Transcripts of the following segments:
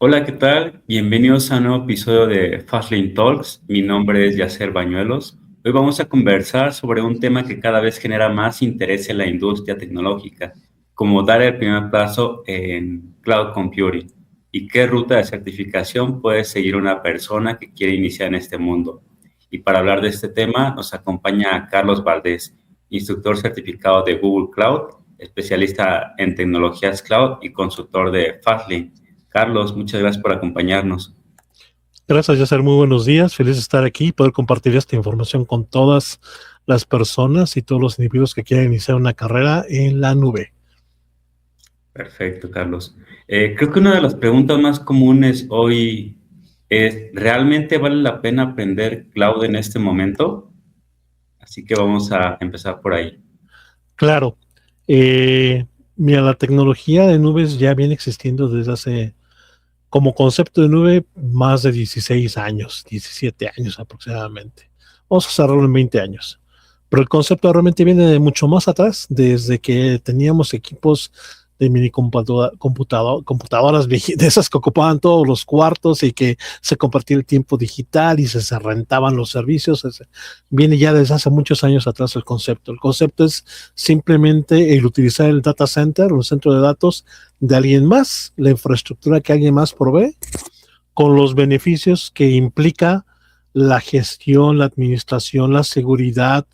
Hola, ¿qué tal? Bienvenidos a un nuevo episodio de Fastlane Talks. Mi nombre es Yacer Bañuelos. Hoy vamos a conversar sobre un tema que cada vez genera más interés en la industria tecnológica, como dar el primer paso en cloud computing y qué ruta de certificación puede seguir una persona que quiere iniciar en este mundo. Y para hablar de este tema nos acompaña Carlos Valdés, instructor certificado de Google Cloud, especialista en tecnologías cloud y consultor de Fastlane. Carlos, muchas gracias por acompañarnos. Gracias, Yasser. Muy buenos días. Feliz de estar aquí y poder compartir esta información con todas las personas y todos los individuos que quieran iniciar una carrera en la nube. Perfecto, Carlos. Creo que una de las preguntas más comunes hoy es, ¿realmente vale la pena aprender cloud en este momento? Así que vamos a empezar por ahí. Claro, eh, mira, la tecnología de nubes ya viene existiendo desde hace, como concepto de nube, más de 16 años, 17 años aproximadamente. Vamos a cerrarlo en 20 años. Pero el concepto realmente viene de mucho más atrás, desde que teníamos equipos de mini computadoras de esas que ocupaban todos los cuartos y que se compartía el tiempo digital y se rentaban los servicios. Viene ya desde hace muchos años atrás el concepto. El concepto es simplemente el utilizar el data center, un centro de datos de alguien más, la infraestructura que alguien más provee, con los beneficios que implica la gestión, la administración, la seguridad,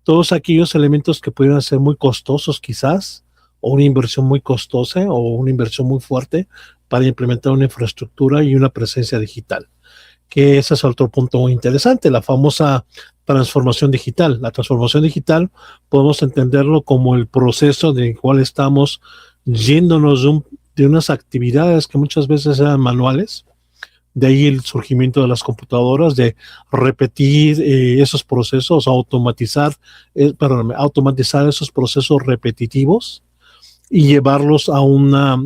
todos aquellos elementos que pudieran ser muy costosos quizás, o una inversión muy costosa o una inversión muy fuerte para implementar una infraestructura y una presencia digital. Que ese es otro punto muy interesante, la famosa transformación digital. La transformación digital podemos entenderlo como el proceso de cual estamos yéndonos de unas actividades que muchas veces eran manuales. De ahí el surgimiento de las computadoras, de repetir esos procesos, automatizar esos procesos repetitivos y llevarlos a una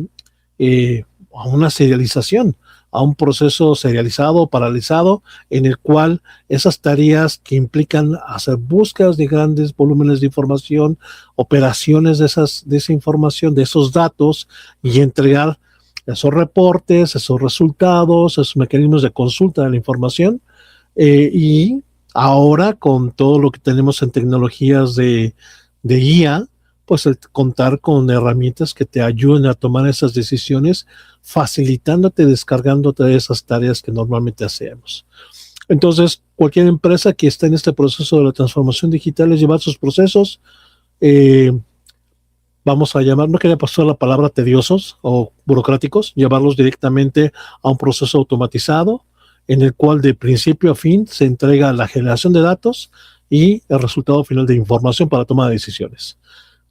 serialización, a un proceso serializado, paralizado, en el cual esas tareas que implican hacer búsquedas de grandes volúmenes de información, operaciones de esa información, de esos datos, y entregar esos reportes, esos resultados, esos mecanismos de consulta de la información, y ahora con todo lo que tenemos en tecnologías de IA, pues el contar con herramientas que te ayuden a tomar esas decisiones, facilitándote, descargándote de esas tareas que normalmente hacemos. Entonces, cualquier empresa que esté en este proceso de la transformación digital es llevar sus procesos, eh, vamos a llamar, no quería pasar la palabra tediosos o burocráticos, llevarlos directamente a un proceso automatizado en el cual de principio a fin se entrega la generación de datos y el resultado final de información para toma de decisiones.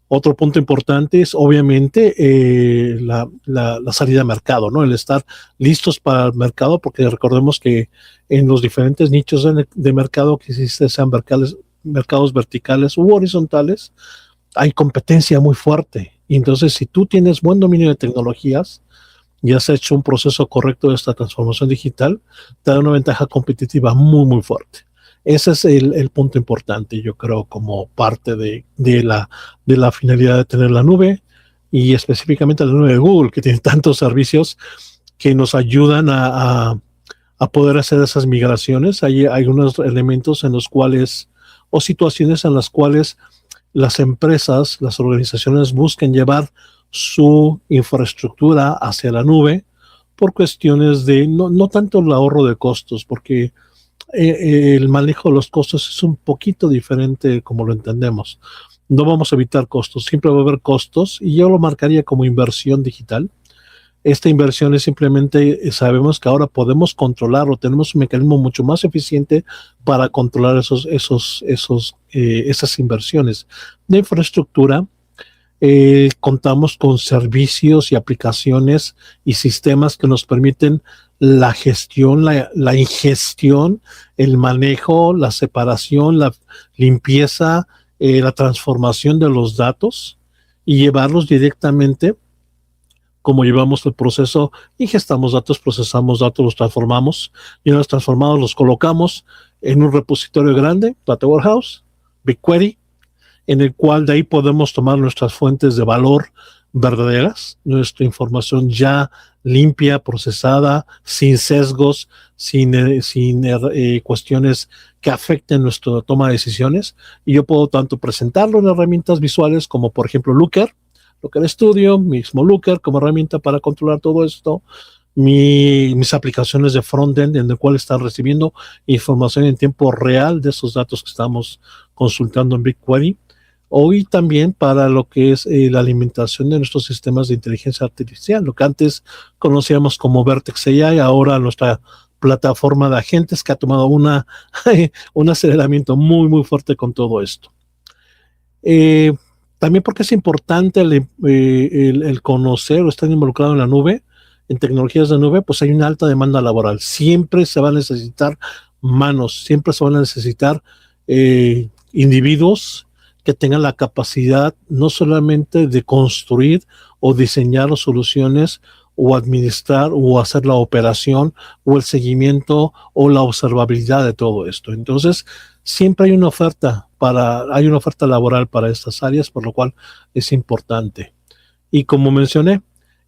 Otro punto importante es obviamente la salida al mercado, ¿no? El estar listos para el mercado, porque recordemos que en los diferentes nichos de mercado que existen, sean mercados verticales u horizontales, hay competencia muy fuerte. Y entonces, si tú tienes buen dominio de tecnologías y has hecho un proceso correcto de esta transformación digital, te da una ventaja competitiva muy, muy fuerte. Ese es el punto importante, yo creo, como parte de la finalidad de tener la nube, y específicamente la nube de Google, que tiene tantos servicios que nos ayudan a poder hacer esas migraciones. Hay unos elementos en los cuales, o situaciones en las cuales las empresas, las organizaciones buscan llevar su infraestructura hacia la nube por cuestiones de no tanto el ahorro de costos, porque el manejo de los costos es un poquito diferente como lo entendemos. No vamos a evitar costos, siempre va a haber costos, y yo lo marcaría como inversión digital. Esta inversión es simplemente, sabemos que ahora podemos controlarlo, tenemos un mecanismo mucho más eficiente para controlar esas inversiones de infraestructura. Contamos con servicios y aplicaciones y sistemas que nos permiten la gestión, la ingestión, el manejo, la separación, la limpieza, la transformación de los datos y llevarlos directamente, como llevamos el proceso, ingestamos datos, procesamos datos, los transformamos, y una vez transformados los colocamos en un repositorio grande, Data Warehouse, BigQuery, en el cual de ahí podemos tomar nuestras fuentes de valor verdaderas, nuestra información ya limpia, procesada, sin sesgos, sin cuestiones que afecten nuestra toma de decisiones. Y yo puedo tanto presentarlo en herramientas visuales como, por ejemplo, Looker Studio, mismo Looker como herramienta para controlar todo esto, mis aplicaciones de frontend en el cual están recibiendo información en tiempo real de esos datos que estamos consultando en BigQuery, hoy también para lo que es la alimentación de nuestros sistemas de inteligencia artificial, lo que antes conocíamos como Vertex AI, ahora nuestra plataforma de agentes que ha tomado un aceleramiento muy, muy fuerte con todo esto. También porque es importante el conocer o estar involucrado en la nube, en tecnologías de nube, pues hay una alta demanda laboral. Siempre se va a necesitar manos, siempre se van a necesitar individuos que tengan la capacidad no solamente de construir o diseñar soluciones o administrar o hacer la operación o el seguimiento o la observabilidad de todo esto. Entonces, siempre hay una oferta laboral para estas áreas, por lo cual es importante. Y como mencioné,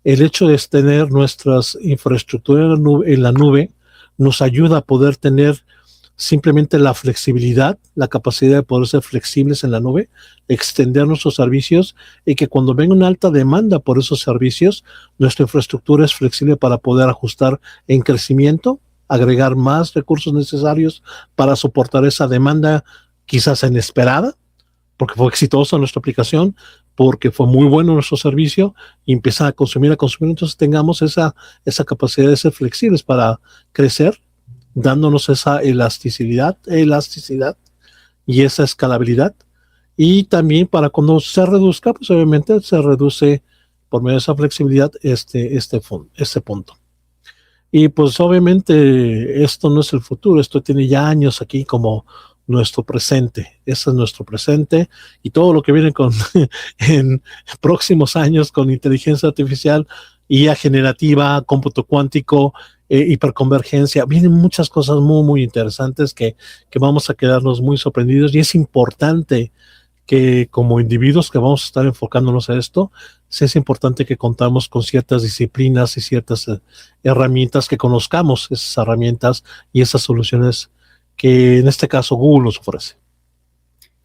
el hecho de tener nuestras infraestructuras en la nube nos ayuda a poder tener simplemente la flexibilidad, la capacidad de poder ser flexibles en la nube, extender nuestros servicios y que cuando venga una alta demanda por esos servicios, nuestra infraestructura es flexible para poder ajustar en crecimiento, agregar más recursos necesarios para soportar esa demanda quizás inesperada, porque fue exitosa nuestra aplicación, porque fue muy bueno nuestro servicio y empiezan a consumir, entonces tengamos esa capacidad de ser flexibles para crecer, dándonos esa elasticidad y esa escalabilidad. Y también para cuando se reduzca, pues obviamente se reduce por medio de esa flexibilidad este punto. Y pues obviamente esto no es el futuro, esto tiene ya años aquí como nuestro presente. Ese es nuestro presente y todo lo que viene en próximos años con inteligencia artificial, IA generativa, cómputo cuántico, hiperconvergencia. Vienen muchas cosas muy, muy interesantes que vamos a quedarnos muy sorprendidos y es importante que como individuos que vamos a estar enfocándonos a esto, sí es importante que contamos con ciertas disciplinas y ciertas herramientas, que conozcamos esas herramientas y esas soluciones que en este caso Google nos ofrece.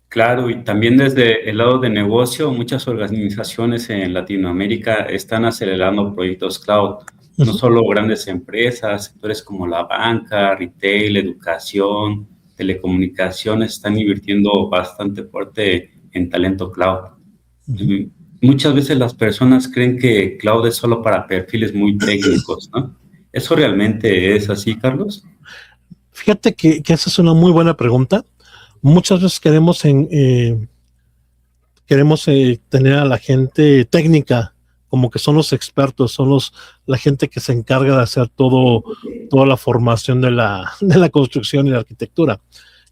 Claro, y también desde el lado de negocio, muchas organizaciones en Latinoamérica están acelerando proyectos cloud. No solo grandes empresas, sectores como la banca, retail, educación, telecomunicaciones están invirtiendo bastante fuerte en talento cloud. Muchas veces las personas creen que cloud es solo para perfiles muy técnicos, ¿no? ¿Eso realmente es así, Carlos? Fíjate que esa es una muy buena pregunta. Muchas veces queremos tener a la gente técnica como que son los expertos, son la gente que se encarga de hacer toda la formación de la construcción y la arquitectura.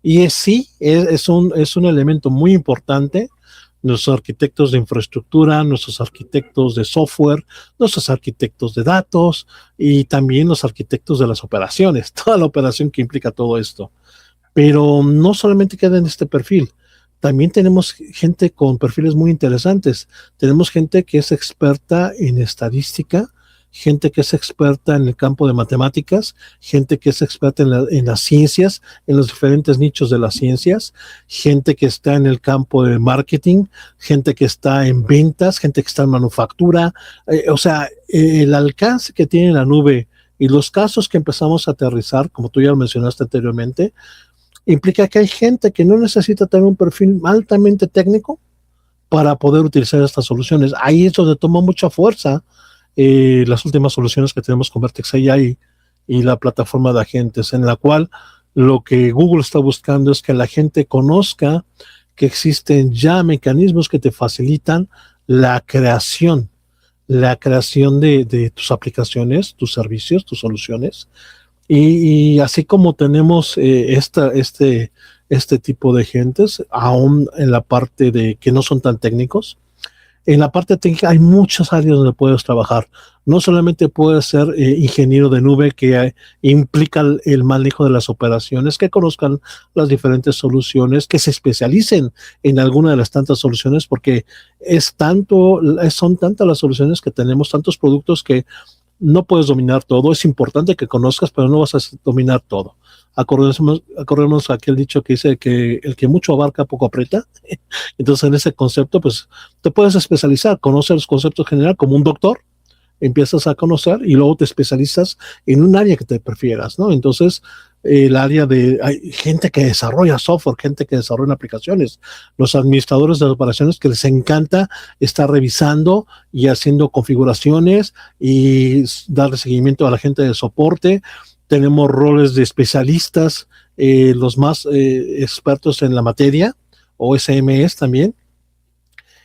Y sí, es un elemento muy importante. Nuestros arquitectos de infraestructura, nuestros arquitectos de software, nuestros arquitectos de datos y también los arquitectos de las operaciones, toda la operación que implica todo esto. Pero no solamente queda en este perfil, también tenemos gente con perfiles muy interesantes. Tenemos gente que es experta en estadística, gente que es experta en el campo de matemáticas, gente que es experta en las ciencias, en los diferentes nichos de las ciencias, gente que está en el campo de marketing, gente que está en ventas, gente que está en manufactura. El alcance que tiene la nube y los casos que empezamos a aterrizar, como tú ya lo mencionaste anteriormente, implica que hay gente que no necesita tener un perfil altamente técnico para poder utilizar estas soluciones. Ahí es donde toma mucha fuerza las últimas soluciones que tenemos con Vertex AI y la plataforma de agentes, en la cual lo que Google está buscando es que la gente conozca que existen ya mecanismos que te facilitan la creación de tus aplicaciones, tus servicios, tus soluciones. Y así como tenemos este tipo de gentes, aún en la parte de que no son tan técnicos, En la parte técnica hay muchas áreas donde puedes trabajar. No solamente puedes ser ingeniero de nube, que implica el manejo de las operaciones, que conozcan las diferentes soluciones, que se especialicen en alguna de las tantas soluciones, porque son tantas las soluciones que tenemos, tantos productos que no puedes dominar todo. Es importante que conozcas, pero no vas a dominar todo. Acordemos aquel dicho que dice que el que mucho abarca, poco aprieta. Entonces, en ese concepto, pues, te puedes especializar, conocer los conceptos general como un doctor, empiezas a conocer y luego te especializas en un área que te prefieras, ¿no? Entonces, hay gente que desarrolla software, gente que desarrolla aplicaciones, los administradores de operaciones que les encanta estar revisando y haciendo configuraciones y darle seguimiento a la gente de soporte. Tenemos roles de especialistas, los más expertos en la materia, o SMEs también,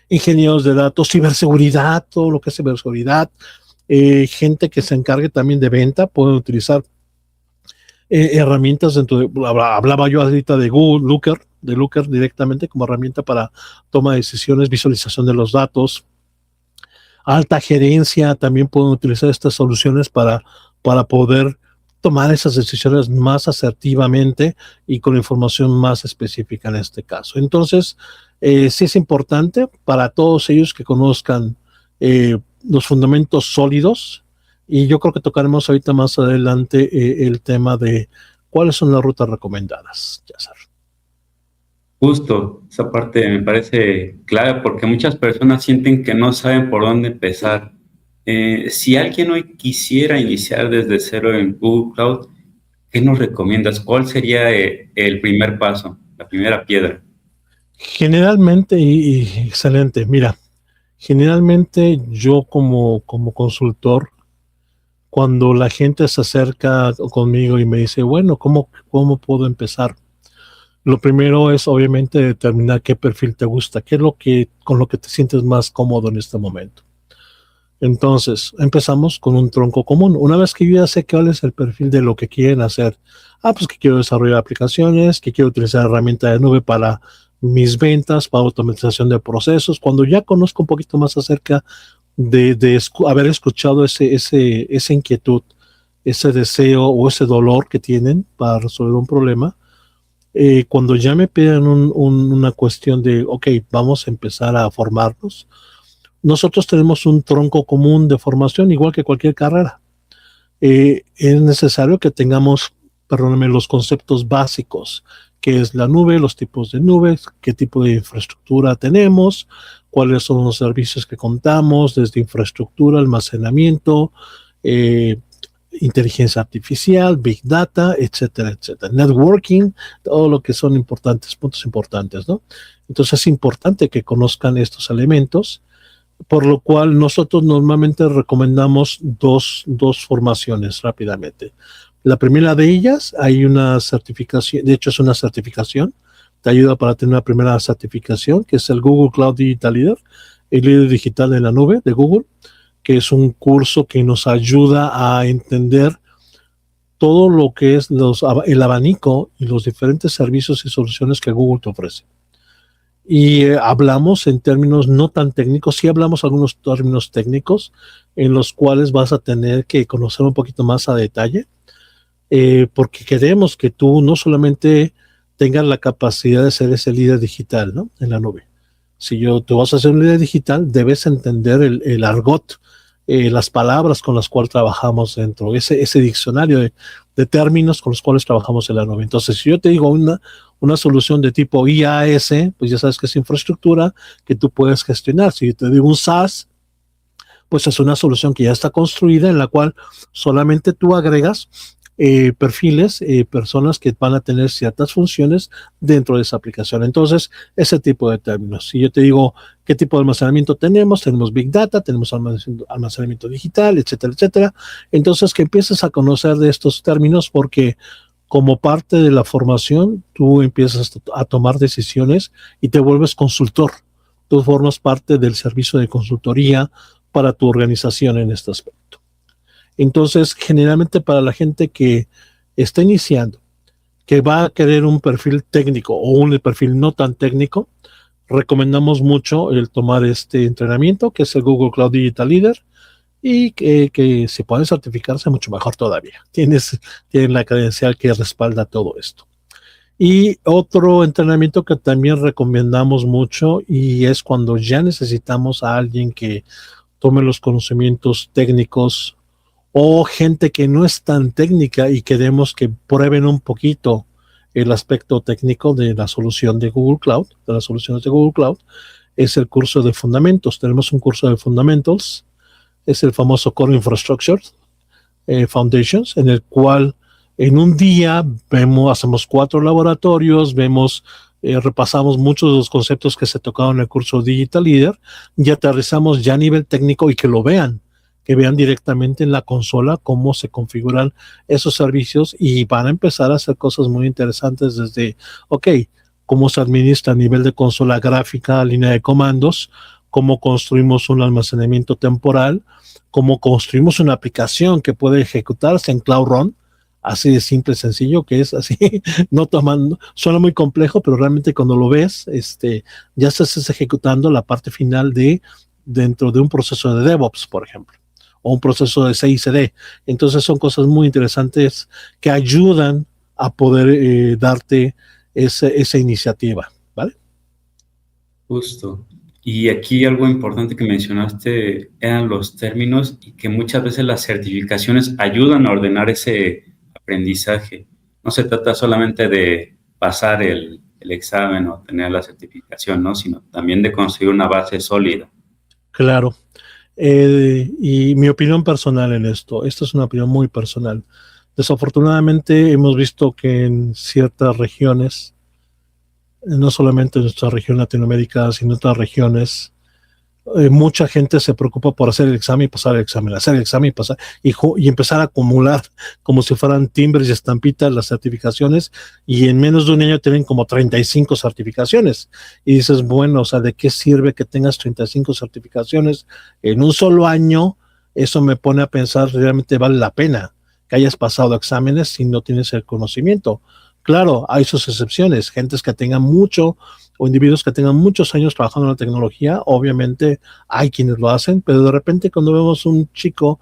ingenieros de datos, ciberseguridad, todo lo que es ciberseguridad, gente que se encargue también de venta, pueden utilizar herramientas dentro de, hablaba yo ahorita de Google, Looker directamente como herramienta para toma de decisiones, visualización de los datos, alta gerencia, también pueden utilizar estas soluciones para poder tomar esas decisiones más asertivamente y con información más específica en este caso. Entonces, sí es importante para todos ellos que conozcan los fundamentos sólidos, y yo creo que tocaremos ahorita más adelante el tema de cuáles son las rutas recomendadas, Yasser. Justo, esa parte me parece clave porque muchas personas sienten que no saben por dónde empezar. Si alguien hoy quisiera iniciar desde cero en Google Cloud, ¿qué nos recomiendas? ¿Cuál sería el primer paso, la primera piedra? Generalmente, y excelente, mira, generalmente yo como consultor, cuando la gente se acerca conmigo y me dice, bueno, ¿cómo puedo empezar? Lo primero es obviamente determinar qué perfil te gusta, qué es con lo que te sientes más cómodo en este momento. Entonces, empezamos con un tronco común. Una vez que yo ya sé cuál es el perfil de lo que quieren hacer, pues que quiero desarrollar aplicaciones, que quiero utilizar herramienta de nube para mis ventas, para automatización de procesos. Cuando ya conozco un poquito más acerca de haber escuchado esa inquietud, ese deseo o ese dolor que tienen para resolver un problema, cuando ya me piden una cuestión de, ok, vamos a empezar a formarnos, nosotros tenemos un tronco común de formación, igual que cualquier carrera. Es necesario que tengamos, perdóname, los conceptos básicos, qué es la nube, los tipos de nubes, qué tipo de infraestructura tenemos, cuáles son los servicios que contamos, desde infraestructura, almacenamiento, inteligencia artificial, big data, etcétera, etcétera. Networking, todo lo que son puntos importantes, ¿no? Entonces es importante que conozcan estos elementos, por lo cual nosotros normalmente recomendamos dos formaciones rápidamente. La primera de ellas, hay una certificación, de hecho es una certificación, te ayuda para tener una primera certificación, que es el Google Cloud Digital Leader, el líder digital en la nube de Google, que es un curso que nos ayuda a entender todo lo que es el abanico y los diferentes servicios y soluciones que Google te ofrece. Y hablamos en términos no tan técnicos, sí hablamos algunos términos técnicos en los cuales vas a tener que conocer un poquito más a detalle, porque queremos que tú no solamente tengas la capacidad de ser ese líder digital, ¿no?, en la nube. Si tú vas a ser un líder digital, debes entender el argot, las palabras con las cuales trabajamos dentro, ese diccionario de términos con los cuales trabajamos en la nube. Entonces, si yo te digo una solución de tipo IaaS, pues ya sabes que es infraestructura que tú puedes gestionar. Si te digo un SaaS, pues es una solución que ya está construida en la cual solamente tú agregas perfiles, personas que van a tener ciertas funciones dentro de esa aplicación. Entonces, ese tipo de términos. Si yo te digo qué tipo de almacenamiento tenemos Big Data, tenemos almacenamiento digital, etcétera, etcétera. Entonces, que empieces a conocer de estos términos, porque como parte de la formación, tú empiezas a tomar decisiones y te vuelves consultor. Tú formas parte del servicio de consultoría para tu organización en este aspecto. Entonces, generalmente para la gente que está iniciando, que va a querer un perfil técnico o un perfil no tan técnico, recomendamos mucho el tomar este entrenamiento, que es el Google Cloud Digital Leader, y que si pueden certificarse, mucho mejor todavía. Tienen la credencial que respalda todo esto. Y otro entrenamiento que también recomendamos mucho, y es cuando ya necesitamos a alguien que tome los conocimientos técnicos o gente que no es tan técnica y queremos que prueben un poquito el aspecto técnico de la solución de Google Cloud, de las soluciones de Google Cloud, es el curso de fundamentos. Tenemos un curso de fundamentals, es el famoso Core Infrastructure Foundations, en el cual en un día hacemos 4 laboratorios, repasamos muchos de los conceptos que se tocaron en el curso Digital Leader y aterrizamos ya a nivel técnico y que vean directamente en la consola cómo se configuran esos servicios y van a empezar a hacer cosas muy interesantes desde, cómo se administra a nivel de consola gráfica, línea de comandos, cómo construimos un almacenamiento temporal, cómo construimos una aplicación que puede ejecutarse en Cloud Run, así de simple y sencillo, que es así, suena muy complejo, pero realmente cuando lo ves, ya estás ejecutando la parte final dentro de un proceso de DevOps, por ejemplo, o un proceso de CI/CD. Entonces son cosas muy interesantes que ayudan a poder darte esa iniciativa, ¿vale? Justo. Y aquí algo importante que mencionaste eran los términos y que muchas veces las certificaciones ayudan a ordenar ese aprendizaje. No se trata solamente de pasar el examen o tener la certificación, ¿no? Sino también de construir una base sólida. Claro. Y mi opinión personal en esto es una opinión muy personal. Desafortunadamente hemos visto que en ciertas regiones, no solamente en nuestra región Latinoamérica, sino en otras regiones, mucha gente se preocupa por hacer el examen y pasar el examen, hacer el examen y pasar, y empezar a acumular como si fueran timbres y estampitas las certificaciones, y en menos de un año tienen como 35 certificaciones. Y dices, bueno, o sea, ¿de qué sirve que tengas 35 certificaciones en un solo año? Eso me pone a pensar, ¿realmente vale la pena que hayas pasado exámenes si no tienes el conocimiento? Claro, hay sus excepciones, gentes que tengan mucho o individuos que tengan muchos años trabajando en la tecnología, obviamente hay quienes lo hacen, pero de repente cuando vemos un chico,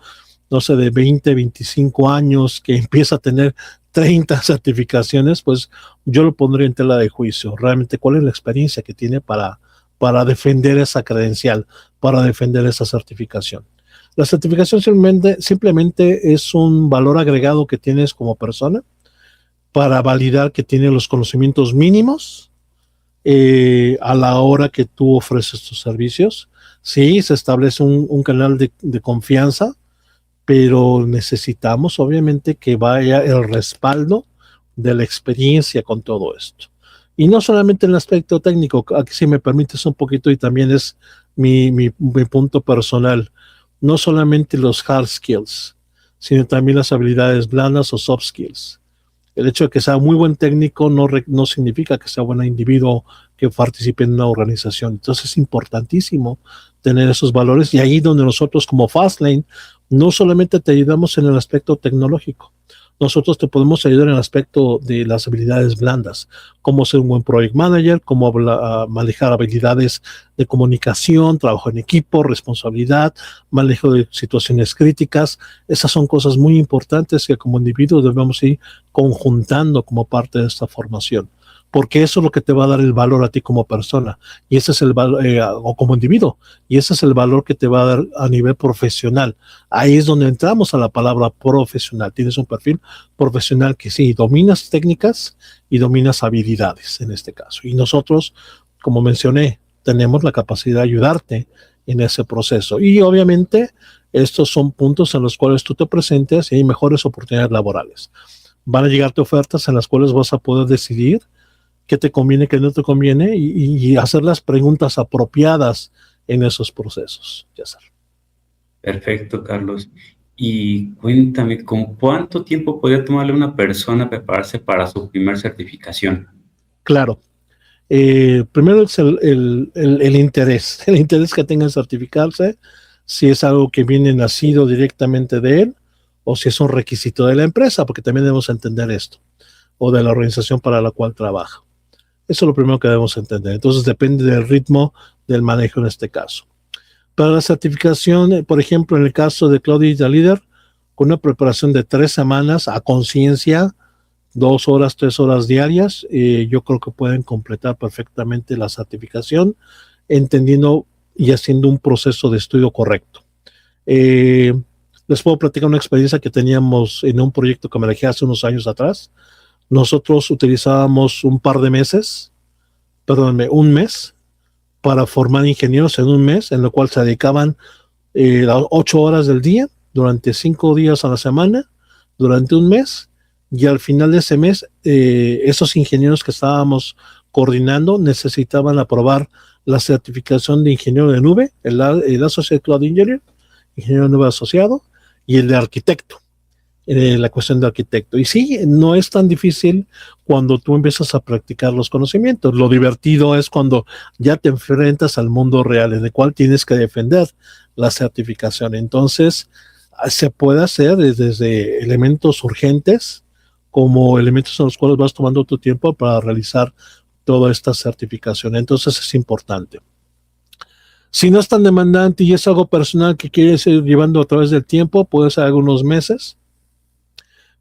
no sé, de 20, 25 años que empieza a tener 30 certificaciones, pues yo lo pondría en tela de juicio. Realmente, ¿cuál es la experiencia que tiene para defender esa credencial, para defender esa certificación? La certificación simplemente es un valor agregado que tienes como persona para validar que tiene los conocimientos mínimos a la hora que tú ofreces tus servicios. Sí, se establece un canal de confianza, pero necesitamos obviamente que vaya el respaldo de la experiencia con todo esto. Y no solamente en el aspecto técnico, aquí si me permites un poquito, y también es mi punto personal, no solamente los hard skills, sino también las habilidades blandas o soft skills. El hecho de que sea muy buen técnico no significa que sea buen individuo que participe en una organización. Entonces es importantísimo tener esos valores, y ahí donde nosotros como Fastlane no solamente te ayudamos en el aspecto tecnológico, nosotros te podemos ayudar en el aspecto de las habilidades blandas, cómo ser un buen project manager, cómo manejar habilidades de comunicación, trabajo en equipo, responsabilidad, manejo de situaciones críticas. Esas son cosas muy importantes que como individuos debemos ir conjuntando como parte de esta formación, porque eso es lo que te va a dar el valor a ti como persona, y ese es el valor, o como individuo, y ese es el valor que te va a dar a nivel profesional. Ahí es donde entramos a la palabra profesional. Tienes un perfil profesional que sí, dominas técnicas y dominas habilidades en este caso. Y nosotros, como mencioné, tenemos la capacidad de ayudarte en ese proceso. Y obviamente estos son puntos en los cuales tú te presentes y hay mejores oportunidades laborales. Van a llegarte ofertas en las cuales vas a poder decidir qué te conviene, qué no te conviene, y hacer las preguntas apropiadas en esos procesos. Yasser. Perfecto, Carlos. Y cuéntame, ¿con cuánto tiempo podría tomarle a una persona prepararse para su primer certificación? Claro. Primero es el interés, el interés que tenga en certificarse, si es algo que viene nacido directamente de él o si es un requisito de la empresa, porque también debemos entender esto, o de la organización para la cual trabaja. Eso es lo primero que debemos entender. Entonces depende del ritmo del manejo en este caso. Para la certificación, por ejemplo, en el caso de Cloud Digital Leader, con una preparación de 3 semanas a conciencia, 2 horas, 3 horas diarias, yo creo que pueden completar perfectamente la certificación, entendiendo y haciendo un proceso de estudio correcto. Les puedo platicar una experiencia que teníamos en un proyecto que manejé hace unos años atrás. Nosotros utilizábamos un mes para formar ingenieros en un mes, en lo cual se dedicaban 8 horas del día, durante 5 días a la semana, durante un mes, y al final de ese mes, esos ingenieros que estábamos coordinando necesitaban aprobar la certificación de ingeniero de nube, el Associate Cloud Engineer, ingeniero de nube asociado, y el de arquitecto, la cuestión de arquitecto. Y sí, no es tan difícil cuando tú empiezas a practicar los conocimientos. Lo divertido es cuando ya te enfrentas al mundo real, en el cual tienes que defender la certificación. Entonces, se puede hacer desde elementos urgentes como elementos en los cuales vas tomando tu tiempo para realizar toda esta certificación. Entonces, es importante. Si no es tan demandante y es algo personal que quieres ir llevando a través del tiempo, puede ser algunos meses,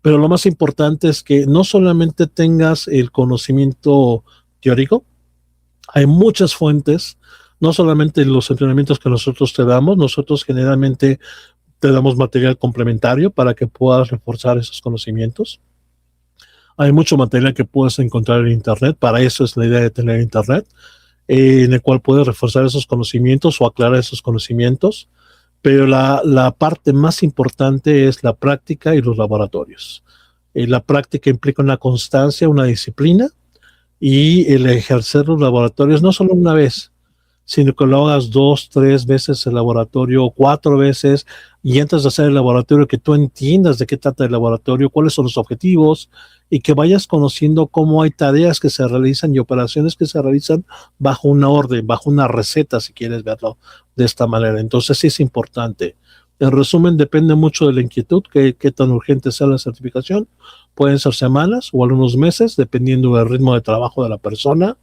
pero lo más importante es que no solamente tengas el conocimiento teórico, hay muchas fuentes, no solamente los entrenamientos que nosotros te damos, nosotros generalmente te damos material complementario para que puedas reforzar esos conocimientos. Hay mucho material que puedes encontrar en Internet, para eso es la idea de tener Internet, en el cual puedes reforzar esos conocimientos o aclarar esos conocimientos, pero la parte más importante es la práctica y los laboratorios. La práctica implica una constancia, una disciplina, y el ejercer los laboratorios no solo una vez, sino que lo hagas 2, 3 veces el laboratorio, 4 veces, y antes de hacer el laboratorio que tú entiendas de qué trata el laboratorio, cuáles son los objetivos, y que vayas conociendo cómo hay tareas que se realizan y operaciones que se realizan bajo una orden, bajo una receta, si quieres verlo de esta manera. Entonces sí es importante. En resumen, depende mucho de la inquietud, qué tan urgente sea la certificación. Pueden ser semanas o algunos meses, dependiendo del ritmo de trabajo de la persona.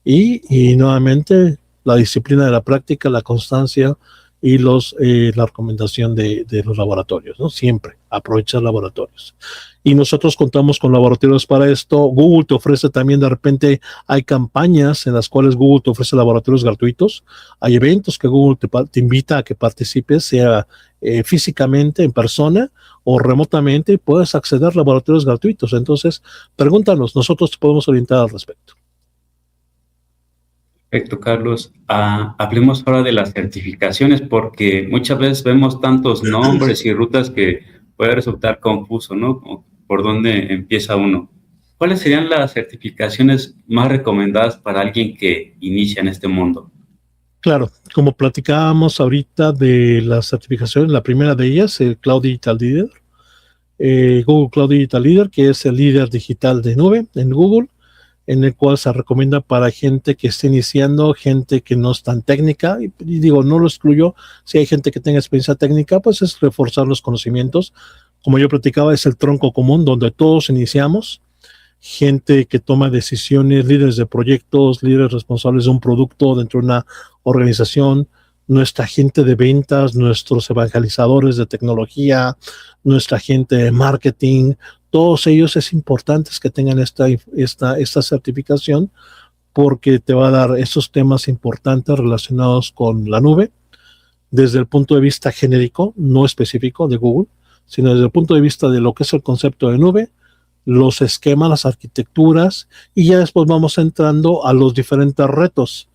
Y nuevamente, la disciplina de la práctica, la constancia y la recomendación de los laboratorios, ¿no? Siempre aprovechar laboratorios. Y nosotros contamos con laboratorios para esto. Google te ofrece también, de repente, hay campañas en las cuales Google te ofrece laboratorios gratuitos. Hay eventos que Google te invita a que participes, sea físicamente, en persona o remotamente, y puedes acceder a laboratorios gratuitos. Entonces, pregúntanos, nosotros te podemos orientar al respecto. Perfecto, Carlos. Hablemos ahora de las certificaciones, porque muchas veces vemos tantos nombres y rutas que puede resultar confuso, ¿no? ¿Por dónde empieza uno? ¿Cuáles serían las certificaciones más recomendadas para alguien que inicia en este mundo? Claro, como platicábamos ahorita de las certificaciones, la primera de ellas, el Cloud Digital Leader, Google Cloud Digital Leader, que es el líder digital de nube en Google, en el cual se recomienda para gente que esté iniciando, gente que no es tan técnica, y digo, no lo excluyo, si hay gente que tenga experiencia técnica, pues es reforzar los conocimientos. Como yo platicaba, es el tronco común donde todos iniciamos, gente que toma decisiones, líderes de proyectos, líderes responsables de un producto dentro de una organización, nuestra gente de ventas, nuestros evangelizadores de tecnología, nuestra gente de marketing, todos ellos es importante que tengan esta certificación, porque te va a dar esos temas importantes relacionados con la nube, desde el punto de vista genérico, no específico de Google, sino desde el punto de vista de lo que es el concepto de nube, los esquemas, las arquitecturas, y ya después vamos entrando a los diferentes retos.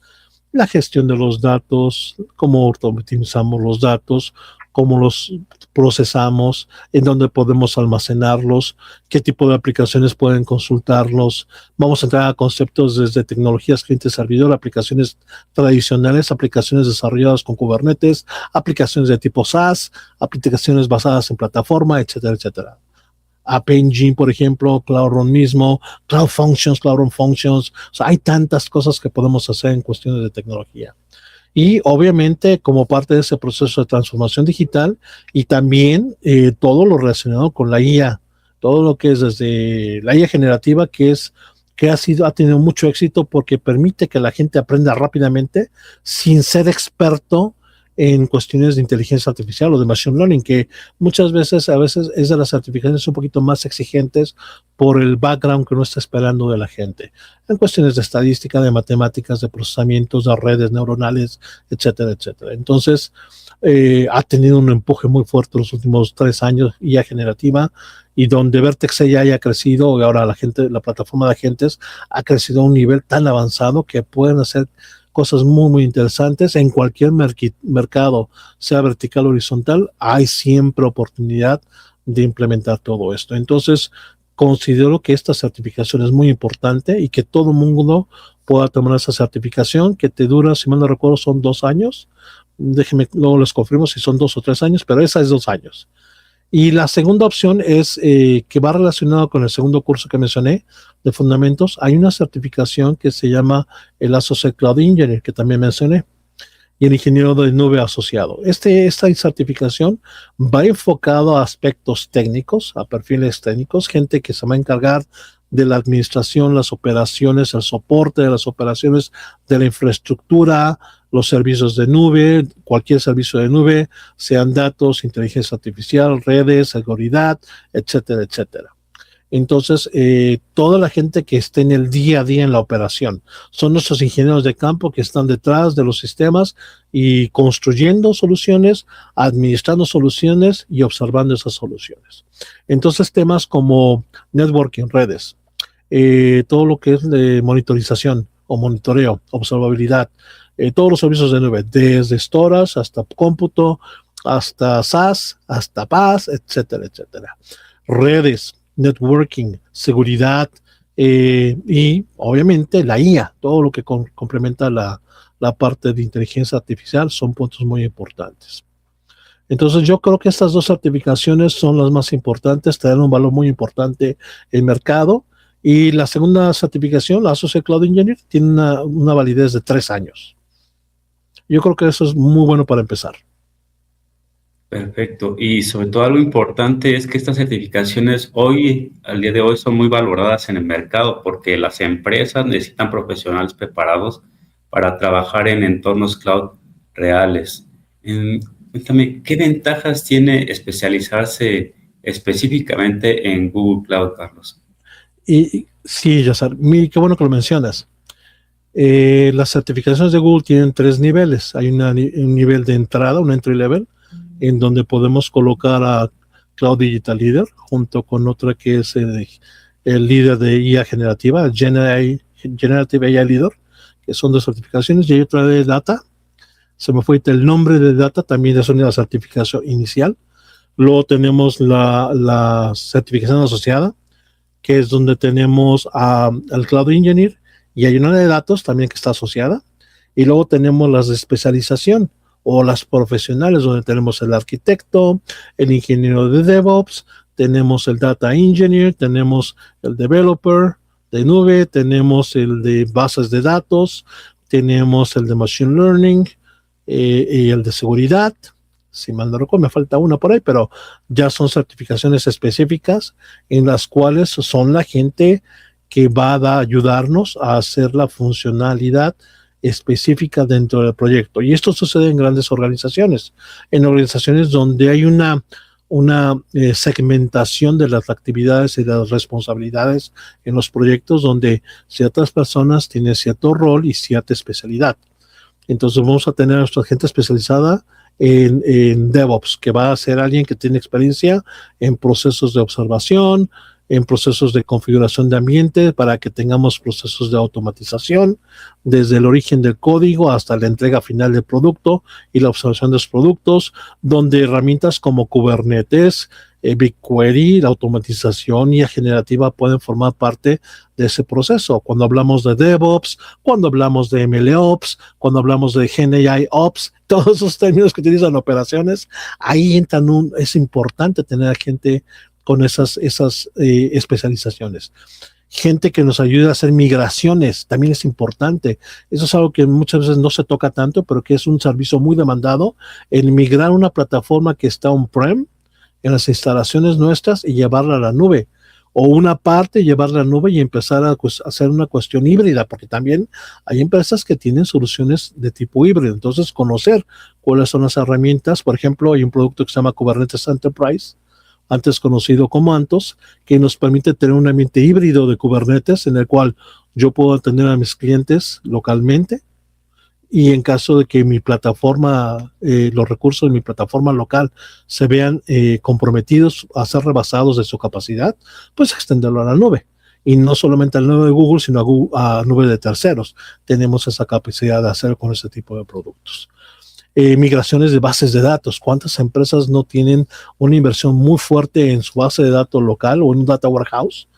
La gestión de los datos, cómo optimizamos los datos, cómo los procesamos, en dónde podemos almacenarlos, qué tipo de aplicaciones pueden consultarlos. Vamos a entrar a conceptos desde tecnologías cliente-servidor, aplicaciones tradicionales, aplicaciones desarrolladas con Kubernetes, aplicaciones de tipo SaaS, aplicaciones basadas en plataforma, etcétera, etcétera. App Engine, por ejemplo, Cloud Run mismo, Cloud Functions, Cloud Run Functions. O sea, hay tantas cosas que podemos hacer en cuestiones de tecnología. Y obviamente, como parte de ese proceso de transformación digital, y también todo lo relacionado con la IA, todo lo que es desde la IA generativa, que que ha tenido mucho éxito porque permite que la gente aprenda rápidamente sin ser experto en cuestiones de inteligencia artificial o de machine learning, que muchas veces, a veces es de las certificaciones un poquito más exigentes por el background que uno está esperando de la gente, en cuestiones de estadística, de matemáticas, de procesamientos, de redes neuronales, etcétera, etcétera. Entonces, ha tenido un empuje muy fuerte los últimos 3 años, IA generativa, y donde Vertex AI ha crecido, y ahora la plataforma de agentes ha crecido a un nivel tan avanzado que pueden hacer cosas muy, muy interesantes en cualquier mercado, sea vertical o horizontal. Hay siempre oportunidad de implementar todo esto. Entonces, considero que esta certificación es muy importante y que todo el mundo pueda tomar esa certificación, que te dura, si mal no recuerdo, son 2 años. Déjenme, luego les confirmo si son 2 o 3 años, pero esa es 2 años. Y la segunda opción es que va relacionado con el segundo curso que mencioné de fundamentos. Hay una certificación que se llama el Associate Cloud Engineer, que también mencioné, y el ingeniero de nube asociado. Esta certificación va enfocado a aspectos técnicos, a perfiles técnicos, gente que se va a encargar de la administración, las operaciones, el soporte de las operaciones de la infraestructura, los servicios de nube, cualquier servicio de nube, sean datos, inteligencia artificial, redes, seguridad, etcétera, etcétera. Entonces, toda la gente que esté en el día a día en la operación son nuestros ingenieros de campo que están detrás de los sistemas y construyendo soluciones, administrando soluciones y observando esas soluciones. Entonces, temas como networking, redes, todo lo que es de monitorización o monitoreo, observabilidad, todos los servicios de nube, desde storage hasta cómputo, hasta SaaS, hasta PaaS, etcétera, etcétera. Redes, networking, seguridad y obviamente la IA, todo lo que complementa la parte de inteligencia artificial son puntos muy importantes. Entonces yo creo que estas 2 certificaciones son las más importantes, te dan un valor muy importante en el mercado. Y la segunda certificación, la Associate Cloud Engineer, tiene una validez de 3 años. Yo creo que eso es muy bueno para empezar. Perfecto. Y sobre todo algo importante es que estas certificaciones hoy, al día de hoy, son muy valoradas en el mercado porque las empresas necesitan profesionales preparados para trabajar en entornos cloud reales. Cuéntame, ¿qué ventajas tiene especializarse específicamente en Google Cloud, Carlos? Y sí, Yasar, qué bueno que lo mencionas. Las certificaciones de Google tienen 3 niveles. Hay un nivel de entrada, un entry level, en donde podemos colocar a Cloud Digital Leader junto con otra que es el líder de IA generativa, Generative AI Leader, que son 2 certificaciones, y hay otra de Data. Se me fue el nombre de Data, también es una certificación inicial. Luego tenemos la certificación asociada, que es donde tenemos al Cloud Engineer, y hay una de datos también que está asociada. Y luego tenemos las de especialización o las profesionales, donde tenemos el arquitecto, el ingeniero de DevOps, tenemos el Data Engineer, tenemos el Developer de nube, tenemos el de bases de datos, tenemos el de Machine Learning y el de seguridad. Si mal no recuerdo, me falta una por ahí, pero ya son certificaciones específicas en las cuales son la gente que va a ayudarnos a hacer la funcionalidad específica dentro del proyecto. Y esto sucede en grandes organizaciones, en organizaciones donde hay una segmentación de las actividades y de las responsabilidades en los proyectos, donde ciertas personas tienen cierto rol y cierta especialidad. Entonces vamos a tener a nuestra gente especializada en DevOps, que va a ser alguien que tiene experiencia en procesos de observación, en procesos de configuración de ambiente, para que tengamos procesos de automatización, desde el origen del código hasta la entrega final del producto y la observación de los productos, donde herramientas como Kubernetes, BigQuery, la automatización y la generativa pueden formar parte de ese proceso. Cuando hablamos de DevOps, cuando hablamos de MLOps, cuando hablamos de GenAIOps, todos esos términos que utilizan operaciones, ahí es importante tener a gente con esas especializaciones. Gente que nos ayude a hacer migraciones, también es importante. Eso es algo que muchas veces no se toca tanto, pero que es un servicio muy demandado, el migrar una plataforma que está on-prem en las instalaciones nuestras y llevarla a la nube. o una parte llevarla a la nube y empezar a hacer una cuestión híbrida, porque también hay empresas que tienen soluciones de tipo híbrido. Entonces, conocer cuáles son las herramientas. Por ejemplo, hay un producto que se llama Kubernetes Enterprise, antes conocido como Antos, que nos permite tener un ambiente híbrido de Kubernetes en el cual yo puedo atender a mis clientes localmente, y en caso de que mi plataforma, los recursos de mi plataforma local se vean comprometidos a ser rebasados de su capacidad, pues extenderlo a la nube. Y no solamente a la nube de Google, sino a nube de terceros. Tenemos esa capacidad de hacer con ese tipo de productos. Migraciones de bases de datos. ¿Cuántas empresas no tienen una inversión muy fuerte en su base de datos local o en un data warehouse?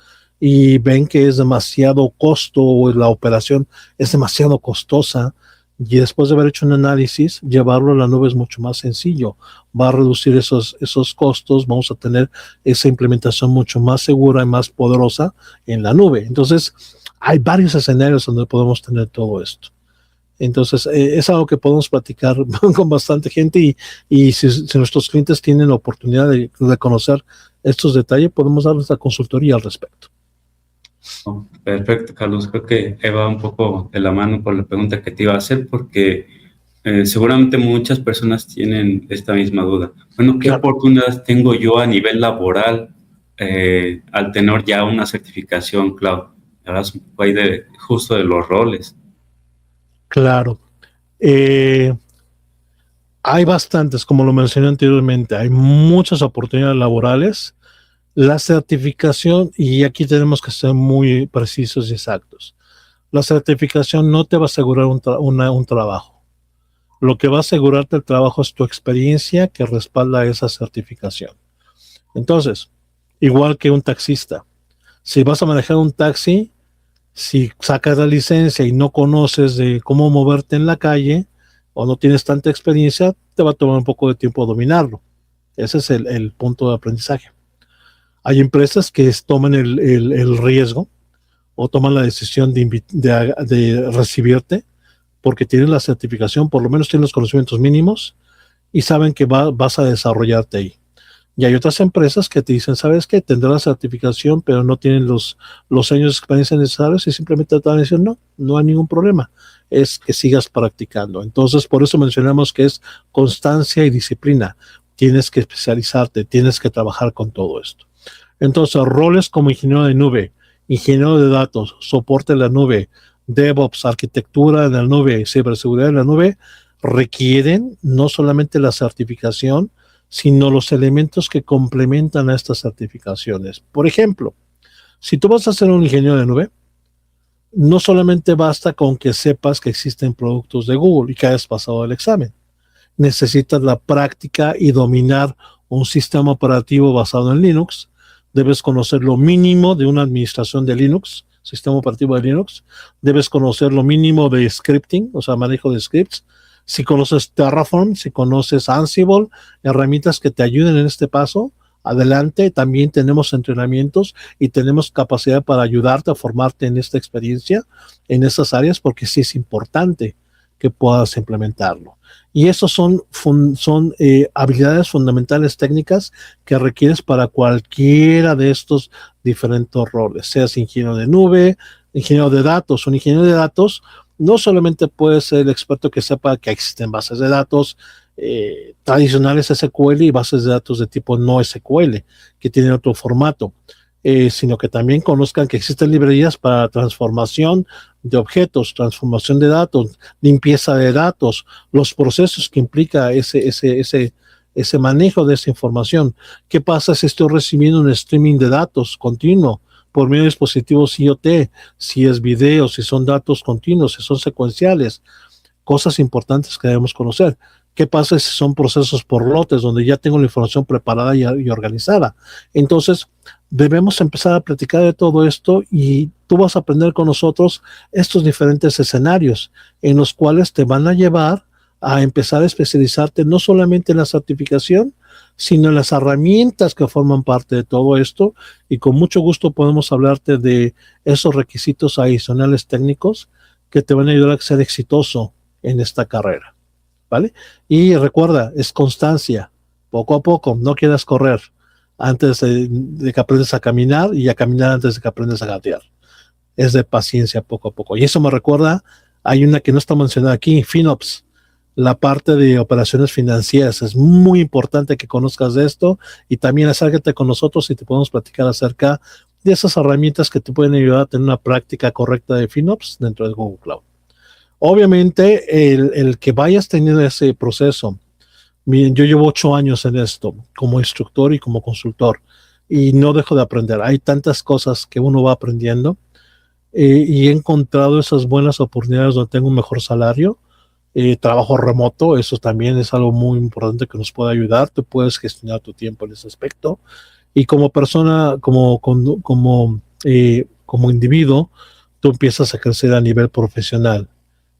Y ven que es demasiado costo o la operación es demasiado costosa, y después de haber hecho un análisis, llevarlo a la nube es mucho más sencillo. Va a reducir esos costos, vamos a tener esa implementación mucho más segura y más poderosa en la nube. Entonces, hay varios escenarios donde podemos tener todo esto. Entonces, es algo que podemos platicar con bastante gente, y si nuestros clientes tienen la oportunidad de conocer estos detalles, podemos darles la consultoría al respecto. Oh, perfecto, Carlos. Creo que va un poco de la mano con la pregunta que te iba a hacer, porque seguramente muchas personas tienen esta misma duda. Bueno, ¿qué Claro. oportunidades tengo yo a nivel laboral al tener ya una certificación cloud? Hablas un poco ahí justo de los roles. Claro. Hay bastantes, como lo mencioné anteriormente, hay muchas oportunidades laborales. La certificación, y aquí tenemos que ser muy precisos y exactos, la certificación no te va a asegurar un trabajo. Lo que va a asegurarte el trabajo es tu experiencia que respalda esa certificación. Entonces, igual que un taxista, si vas a manejar un taxi, si sacas la licencia y no conoces de cómo moverte en la calle o no tienes tanta experiencia, te va a tomar un poco de tiempo dominarlo. Ese es el punto de aprendizaje. Hay empresas que toman el riesgo o toman la decisión de recibirte porque tienen la certificación, por lo menos tienen los conocimientos mínimos y saben que vas a desarrollarte ahí. Y hay otras empresas que te dicen, ¿sabes qué? Tendrás la certificación, pero no tienen los años de experiencia necesarios, y simplemente te van a decir, no hay ningún problema, es que sigas practicando. Entonces, por eso mencionamos que es constancia y disciplina. Tienes que especializarte, tienes que trabajar con todo esto. Entonces, roles como ingeniero de nube, ingeniero de datos, soporte en la nube, DevOps, arquitectura en la nube, ciberseguridad en la nube, requieren no solamente la certificación, sino los elementos que complementan a estas certificaciones. Por ejemplo, si tú vas a ser un ingeniero de nube, no solamente basta con que sepas que existen productos de Google y que hayas pasado el examen. Necesitas la práctica y dominar un sistema operativo basado en Linux. Debes conocer lo mínimo de una administración de Linux, sistema operativo de Linux. Debes conocer lo mínimo de scripting, o sea, manejo de scripts. Si conoces Terraform, si conoces Ansible, herramientas que te ayuden en este paso, adelante. También tenemos entrenamientos y tenemos capacidad para ayudarte a formarte en esta experiencia, en estas áreas, porque sí es importante que puedas implementarlo. Y esos son habilidades fundamentales técnicas que requieres para cualquiera de estos diferentes roles, seas ingeniero de nube, ingeniero de datos. Un ingeniero de datos no solamente puede ser el experto que sepa que existen bases de datos tradicionales SQL y bases de datos de tipo no SQL, que tienen otro formato, sino que también conozcan que existen librerías para transformación de objetos, transformación de datos, limpieza de datos, los procesos que implica ese manejo de esa información. ¿Qué pasa si estoy recibiendo un streaming de datos continuo por medio de dispositivos IoT? Si es video, si son datos continuos, si son secuenciales. Cosas importantes que debemos conocer. ¿Qué pasa si son procesos por lotes, donde ya tengo la información preparada y organizada? Entonces, debemos empezar a platicar de todo esto, y tú vas a aprender con nosotros estos diferentes escenarios en los cuales te van a llevar a empezar a especializarte no solamente en la certificación, sino en las herramientas que forman parte de todo esto, y con mucho gusto podemos hablarte de esos requisitos adicionales técnicos que te van a ayudar a ser exitoso en esta carrera, ¿vale? Y recuerda, es constancia, poco a poco, no quieras correr. antes de que aprendes a caminar y a caminar antes de que aprendes a gatear. Es de paciencia poco a poco. Y eso me recuerda, hay una que no está mencionada aquí, FinOps, la parte de operaciones financieras. Es muy importante que conozcas de esto y también acércate con nosotros y te podemos platicar acerca de esas herramientas que te pueden ayudar a tener una práctica correcta de FinOps dentro de Google Cloud. Obviamente, el que vayas teniendo ese proceso, miren, yo llevo 8 años en esto como instructor y como consultor y no dejo de aprender. Hay tantas cosas que uno va aprendiendo y he encontrado esas buenas oportunidades donde tengo un mejor salario. Trabajo remoto, eso también es algo muy importante que nos puede ayudar. Tú puedes gestionar tu tiempo en ese aspecto. Y como persona, como individuo, tú empiezas a crecer a nivel profesional.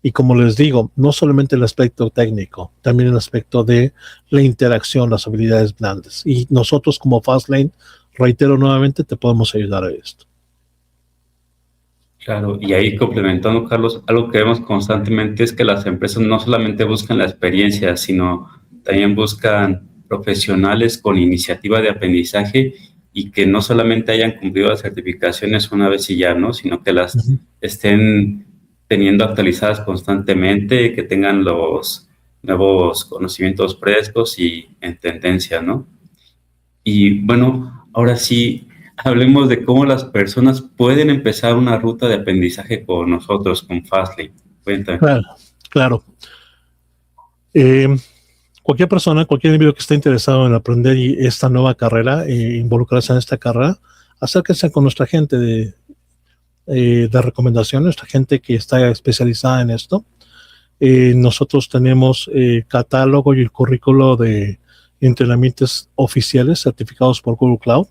Y como les digo, no solamente el aspecto técnico, también el aspecto de la interacción, las habilidades blandas. Y nosotros como Fastlane, reitero nuevamente, te podemos ayudar a esto. Claro, y ahí complementando, Carlos, algo que vemos constantemente es que las empresas no solamente buscan la experiencia, sino también buscan profesionales con iniciativa de aprendizaje y que no solamente hayan cumplido las certificaciones una vez y ya, ¿no? Sino que las Ujú. estén teniendo actualizadas constantemente, que tengan los nuevos conocimientos frescos y en tendencia, ¿no? Y bueno, ahora sí, hablemos de cómo las personas pueden empezar una ruta de aprendizaje con nosotros, con Fastly. Cuéntame. Claro, claro. Eh, Cualquier persona, cualquier individuo que esté interesado en aprender esta nueva carrera, involucrarse en esta carrera, acérquense con nuestra gente de recomendación, nuestra gente que está especializada en esto. Nosotros tenemos catálogo y el currículo de entrenamientos oficiales certificados por Google Cloud.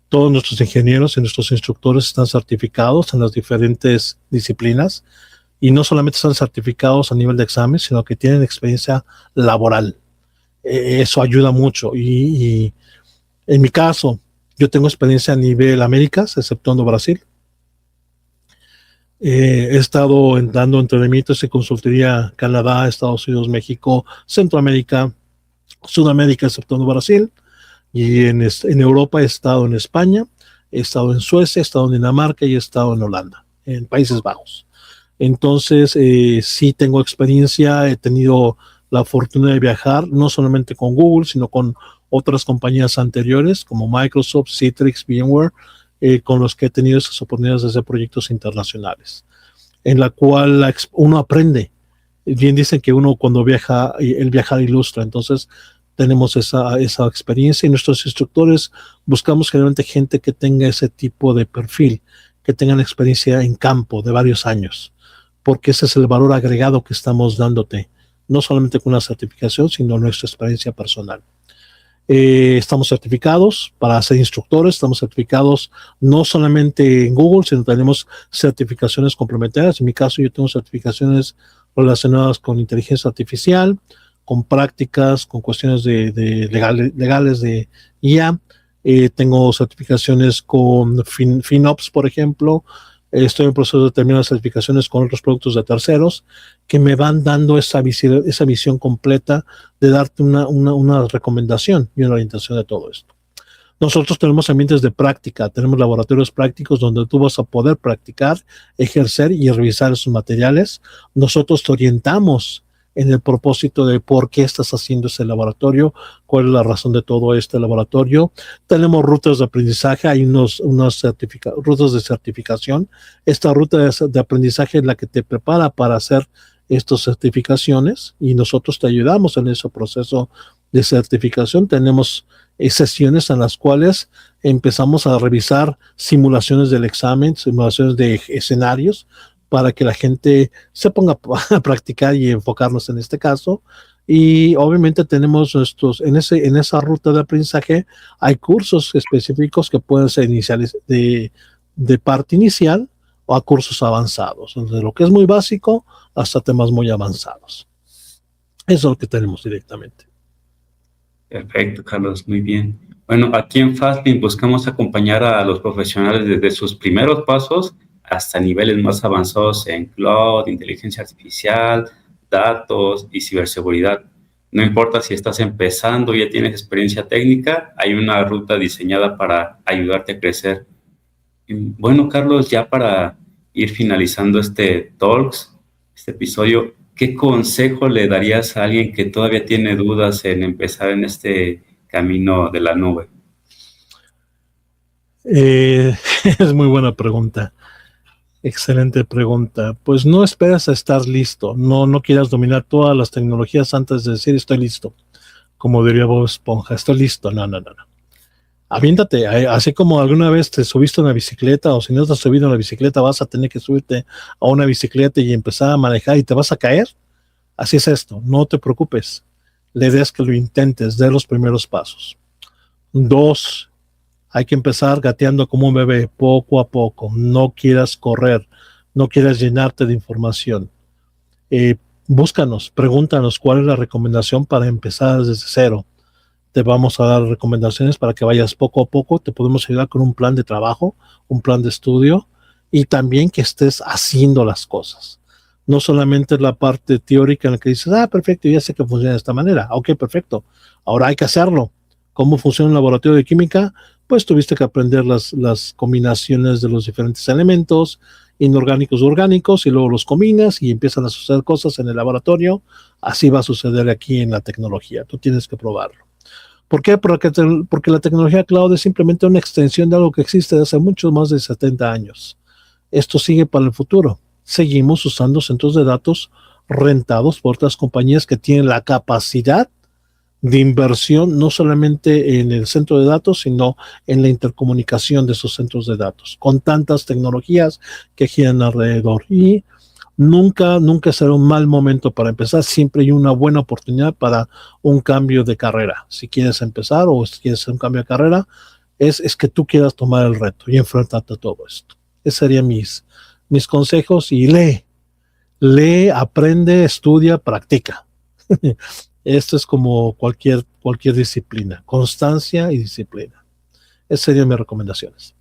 Todos nuestros ingenieros y nuestros instructores están certificados en las diferentes disciplinas y no solamente están certificados a nivel de examen, sino que tienen experiencia laboral. Eso ayuda mucho y en mi caso, yo tengo experiencia a nivel Américas, exceptuando Brasil. He estado dando entrenamientos y consultoría Canadá, Estados Unidos, México, Centroamérica, Sudamérica, exceptuando Brasil. Y en Europa he estado en España, he estado en Suecia, he estado en Dinamarca y he estado en Holanda, en Países Bajos. Entonces, sí tengo experiencia, he tenido la fortuna de viajar, no solamente con Google, sino con otras compañías anteriores como Microsoft, Citrix, VMware, con los que he tenido esas oportunidades de hacer proyectos internacionales, en la cual uno aprende. Bien dicen que uno cuando viaja, el viajar ilustra, entonces tenemos esa experiencia y nuestros instructores buscamos generalmente gente que tenga ese tipo de perfil, que tengan experiencia en campo de varios años, porque ese es el valor agregado que estamos dándote, no solamente con una certificación, sino nuestra experiencia personal. Estamos certificados para ser instructores, estamos certificados no solamente en Google, sino tenemos certificaciones complementarias. En mi caso, yo tengo certificaciones relacionadas con inteligencia artificial, con prácticas, con cuestiones de legales de IA. Tengo certificaciones con FinOps, por ejemplo. Estoy en proceso de terminar las certificaciones con otros productos de terceros que me van dando esa visión completa de darte una recomendación y una orientación de todo esto. Nosotros tenemos ambientes de práctica, tenemos laboratorios prácticos donde tú vas a poder practicar, ejercer y revisar esos materiales. Nosotros te orientamos en el propósito de por qué estás haciendo ese laboratorio, cuál es la razón de todo este laboratorio. Tenemos rutas de aprendizaje, hay unas rutas de certificación. Esta ruta de aprendizaje es la que te prepara para hacer estas certificaciones y nosotros te ayudamos en ese proceso de certificación. Tenemos sesiones en las cuales empezamos a revisar simulaciones del examen, simulaciones de escenarios, para que la gente se ponga a practicar y enfocarnos en este caso. Y obviamente tenemos en esa ruta de aprendizaje hay cursos específicos que pueden ser iniciales de parte inicial o a cursos avanzados, desde lo que es muy básico hasta temas muy avanzados. Eso es lo que tenemos directamente. Perfecto, Carlos, muy bien. Bueno, aquí en Fastlink buscamos acompañar a los profesionales desde sus primeros pasos hasta niveles más avanzados en cloud, inteligencia artificial, datos y ciberseguridad. No importa si estás empezando o ya tienes experiencia técnica, hay una ruta diseñada para ayudarte a crecer. Bueno, Carlos, ya para ir finalizando este Talks, este episodio, ¿qué consejo le darías a alguien que todavía tiene dudas en empezar en este camino de la nube? Es muy buena pregunta. Excelente pregunta. Pues no esperas a estar listo. No quieras dominar todas las tecnologías antes de decir estoy listo. Como diría Bob Esponja, estoy listo. No. Aviéntate, así como alguna vez te subiste a una bicicleta o si no te has subido a una bicicleta vas a tener que subirte a una bicicleta y empezar a manejar y te vas a caer. Así es esto, no te preocupes. La idea es que lo intentes, de los primeros pasos. 2, hay que empezar gateando como un bebé, poco a poco. No quieras correr, no quieras llenarte de información. Búscanos, pregúntanos cuál es la recomendación para empezar desde cero. Te vamos a dar recomendaciones para que vayas poco a poco. Te podemos ayudar con un plan de trabajo, un plan de estudio y también que estés haciendo las cosas. No solamente la parte teórica en la que dices, perfecto, ya sé que funciona de esta manera. Ok, perfecto. Ahora hay que hacerlo. ¿Cómo funciona un laboratorio de química? Pues tuviste que aprender las combinaciones de los diferentes elementos inorgánicos o orgánicos y luego los combinas y empiezan a suceder cosas en el laboratorio. Así va a suceder aquí en la tecnología. Tú tienes que probarlo. ¿Por qué? Porque la tecnología cloud es simplemente una extensión de algo que existe desde hace muchos más de 70 años. Esto sigue para el futuro. Seguimos usando centros de datos rentados por otras compañías que tienen la capacidad de inversión no solamente en el centro de datos, sino en la intercomunicación de esos centros de datos, con tantas tecnologías que giran alrededor. Y nunca será un mal momento para empezar. Siempre hay una buena oportunidad para un cambio de carrera. Si quieres empezar o si quieres hacer un cambio de carrera, es que tú quieras tomar el reto y enfrentarte a todo esto. Esos serían mis consejos y lee, aprende, estudia, practica. Esto es como cualquier disciplina, constancia y disciplina. Esas serían mis recomendaciones.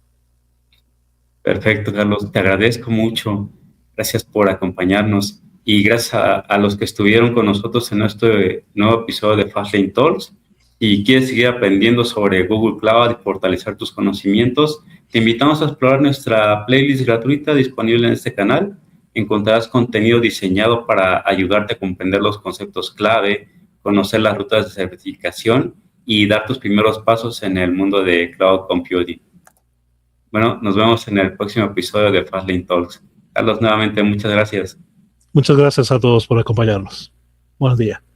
Perfecto, Carlos. Te agradezco mucho. Gracias por acompañarnos y gracias a los que estuvieron con nosotros en este nuevo episodio de Fastlane Talks. Si quieres seguir aprendiendo sobre Google Cloud y fortalecer tus conocimientos, te invitamos a explorar nuestra playlist gratuita disponible en este canal. Encontrarás contenido diseñado para ayudarte a comprender los conceptos clave, conocer las rutas de certificación y dar tus primeros pasos en el mundo de Cloud Computing. Bueno, nos vemos en el próximo episodio de Fastlane Talks. Carlos, nuevamente, muchas gracias. Muchas gracias a todos por acompañarnos. Buenos días.